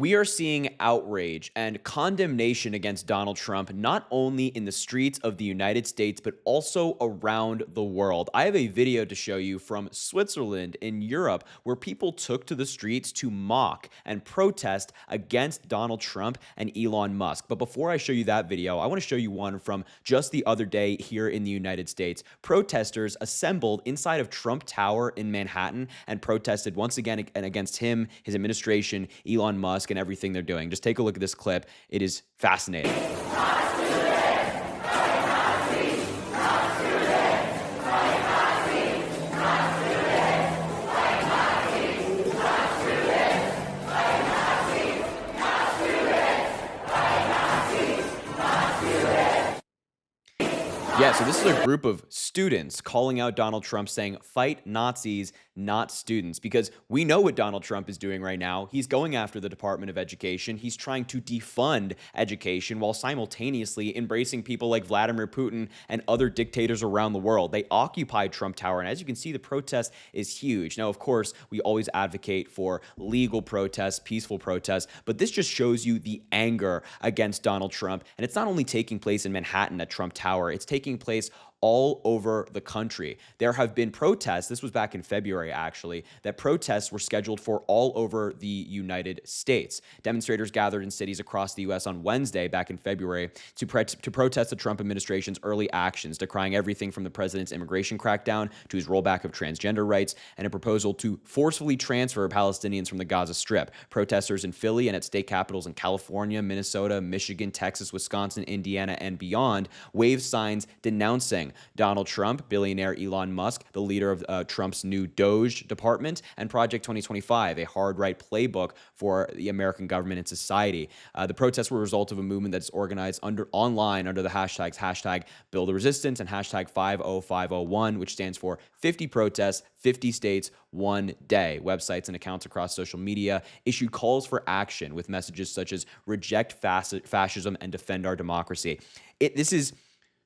We are seeing outrage and condemnation against Donald Trump, not only in the streets of the United States, but also around the world. I have a video to show you from Switzerland in Europe where people took to the streets to mock and protest against Donald Trump and Elon Musk. But before I show you that video, I want to show you one from just the other day here in the United States. Protesters assembled inside of Trump Tower in Manhattan and protested once again and against him, his administration, Elon Musk, and everything they're doing. Just take a look at this clip. It is fascinating. Yeah, so this is a group of students calling out Donald Trump saying, fight Nazis, not students. Because we know what Donald Trump is doing right now. He's going after the Department of Education. He's trying to defund education while simultaneously embracing people like Vladimir Putin and other dictators around the world. They occupied Trump Tower. And as you can see, the protest is huge. Now, of course, we always advocate for legal protests, peaceful protests. But this just shows you the anger against Donald Trump. And it's not only taking place in Manhattan at Trump Tower. It's taking place all over the country. There have been protests, this was back in February actually, that protests were scheduled for all over the United States. Demonstrators gathered in cities across the US on Wednesday back in February to protest the Trump administration's early actions, decrying everything from the president's immigration crackdown to his rollback of transgender rights and a proposal to forcefully transfer Palestinians from the Gaza Strip. Protesters in Philly and at state capitals in California, Minnesota, Michigan, Texas, Wisconsin, Indiana, and beyond waved signs denouncing Donald Trump, billionaire Elon Musk, the leader of Trump's new Doge department, and Project 2025, a hard right playbook for the American government and society. The protests were a result of a movement that's organized online under the hashtags hashtag Build a Resistance and hashtag 50501, which stands for 50 protests, 50 states, 1 day. Websites and accounts across social media issued calls for action with messages such as reject fascism and defend our democracy. This is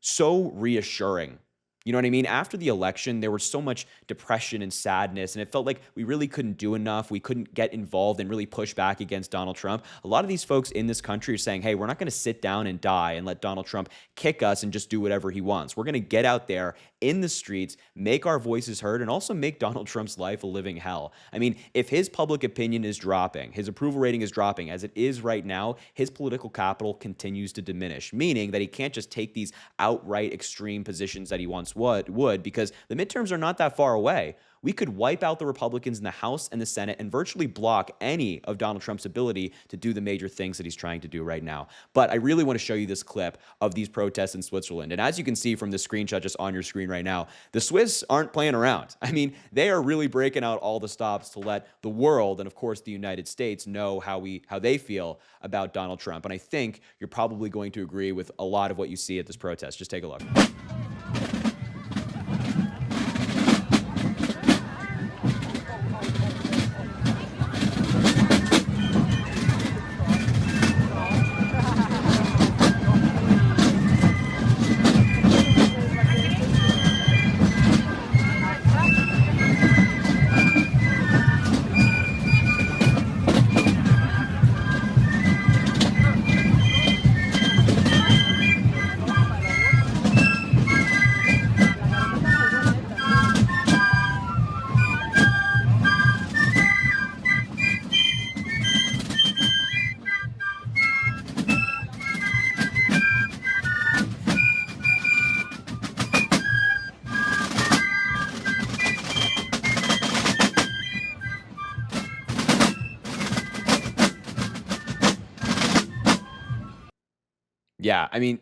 so reassuring. You know what I mean? After the election, there was so much depression and sadness, and it felt like we really couldn't do enough. We couldn't get involved and really push back against Donald Trump. A lot of these folks in this country are saying, hey, we're not going to sit down and die and let Donald Trump kick us and just do whatever he wants. We're going to get out there in the streets, make our voices heard, and also make Donald Trump's life a living hell. I mean, if his public opinion is dropping, his approval rating is dropping, as it is right now, his political capital continues to diminish, meaning that he can't just take these outright extreme positions that he once would, because the midterms are not that far away. We could wipe out the Republicans in the House and the Senate and virtually block any of Donald Trump's ability to do the major things that he's trying to do right now. But I really want to show you this clip of these protests in Switzerland. And as you can see from the screenshot just on your screen right now, the Swiss aren't playing around. I mean, they are really breaking out all the stops to let the world and, of course, the United States know how they feel about Donald Trump. And I think you're probably going to agree with a lot of what you see at this protest. Just take a look. Yeah, I mean,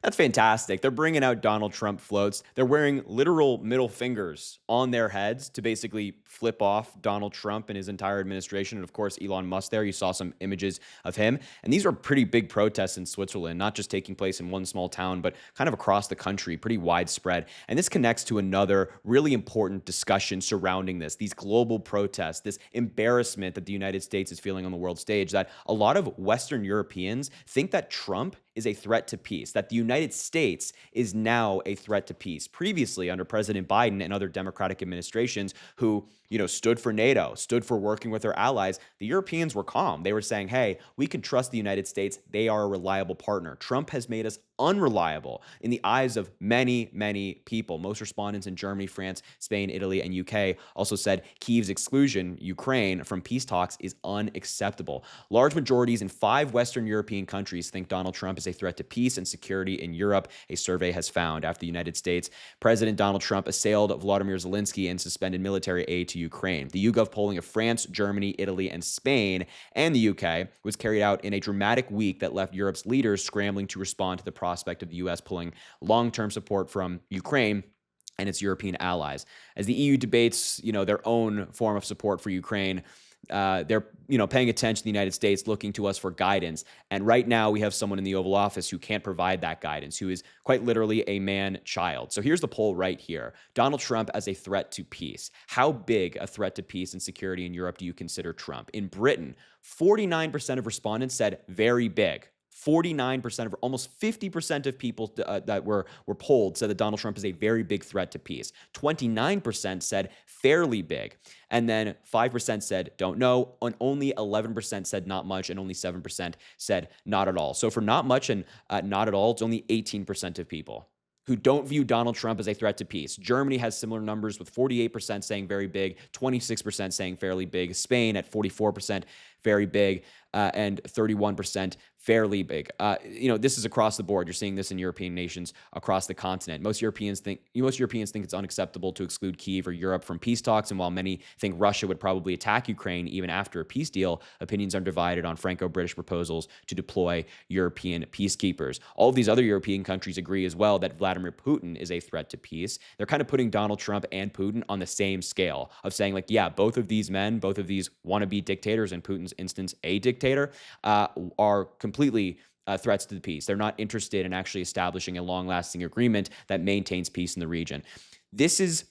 that's fantastic. They're bringing out Donald Trump floats. They're wearing literal middle fingers on their heads to basically flip off Donald Trump and his entire administration. And of course, Elon Musk there. You saw some images of him. And these are pretty big protests in Switzerland, not just taking place in one small town, but kind of across the country, pretty widespread. And this connects to another really important discussion surrounding these global protests, this embarrassment that the United States is feeling on the world stage, that a lot of Western Europeans think that Trump is a threat to peace, that the United States is now a threat to peace. Previously, under President Biden and other Democratic administrations who stood for NATO, stood for working with their allies, the Europeans were calm. They were saying, hey, we can trust the United States. They are a reliable partner. Trump has made us unreliable in the eyes of many, many people. Most respondents in Germany, France, Spain, Italy, and UK also said Kyiv's exclusion, Ukraine, from peace talks is unacceptable. Large majorities in 5 Western European countries think Donald Trump is a threat to peace and security in Europe, a survey has found. After the United States, President Donald Trump assailed Vladimir Zelensky and suspended military aid to Ukraine. The YouGov polling of France, Germany, Italy, and Spain, and the UK was carried out in a dramatic week that left Europe's leaders scrambling to respond to the prospect of the U.S. pulling long-term support from Ukraine and its European allies. As the EU debates, their own form of support for Ukraine, they're paying attention to the United States, looking to us for guidance. And right now we have someone in the Oval Office who can't provide that guidance, who is quite literally a man-child. So here's the poll right here. Donald Trump as a threat to peace. How big a threat to peace and security in Europe do you consider Trump? In Britain, 49% of respondents said very big. 49% of almost 50% of people that were polled said that Donald Trump is a very big threat to peace. 29% said fairly big. And then 5% said don't know, and only 11% said not much, and only 7% said not at all. So for not much and not at all, it's only 18% of people who don't view Donald Trump as a threat to peace. Germany has similar numbers, with 48% saying very big, 26% saying fairly big. Spain at 44% very big, and 31% fairly big. This is across the board. You're seeing this in European nations across the continent. Most Europeans think it's unacceptable to exclude Kyiv or Europe from peace talks. And while many think Russia would probably attack Ukraine even after a peace deal, opinions are divided on Franco-British proposals to deploy European peacekeepers. All of these other European countries agree as well that Vladimir Putin is a threat to peace. They're kind of putting Donald Trump and Putin on the same scale of saying, like, yeah, both of these men, both of these wannabe dictators, in Putin's instance, a dictator, are completely threats to the peace. They're not interested in actually establishing a long-lasting agreement that maintains peace in the region. This is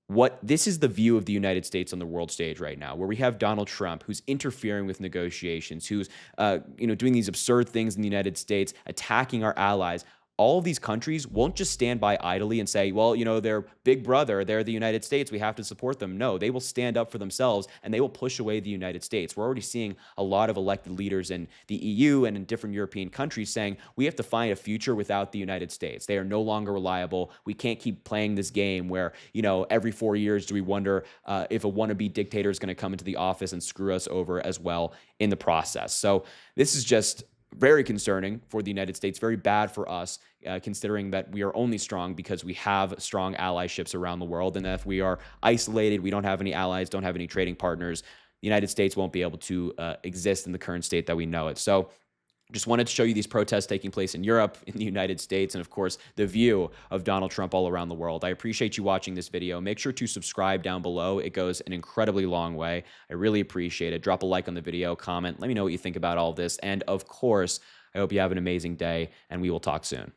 the view of the United States on the world stage right now, where we have Donald Trump, who's interfering with negotiations, who's doing these absurd things in the United States, attacking our allies. All of these countries won't just stand by idly and say, well, they're big brother, they're the United States, we have to support them. No, they will stand up for themselves, and they will push away the United States. We're already seeing a lot of elected leaders in the EU and in different European countries saying, we have to find a future without the United States. They are no longer reliable. We can't keep playing this game where, every 4 years do we wonder if a wannabe dictator is going to come into the office and screw us over as well in the process. So this is just very concerning for the United States, very bad for us, considering that we are only strong because we have strong allyships around the world. And that if we are isolated, we don't have any allies, don't have any trading partners, the United States won't be able to exist in the current state that we know it. So just wanted to show you these protests taking place in Europe, in the United States, and of course, the view of Donald Trump all around the world. I appreciate you watching this video. Make sure to subscribe down below. It goes an incredibly long way. I really appreciate it. Drop a like on the video, comment. Let me know what you think about all this. And of course, I hope you have an amazing day, and we will talk soon.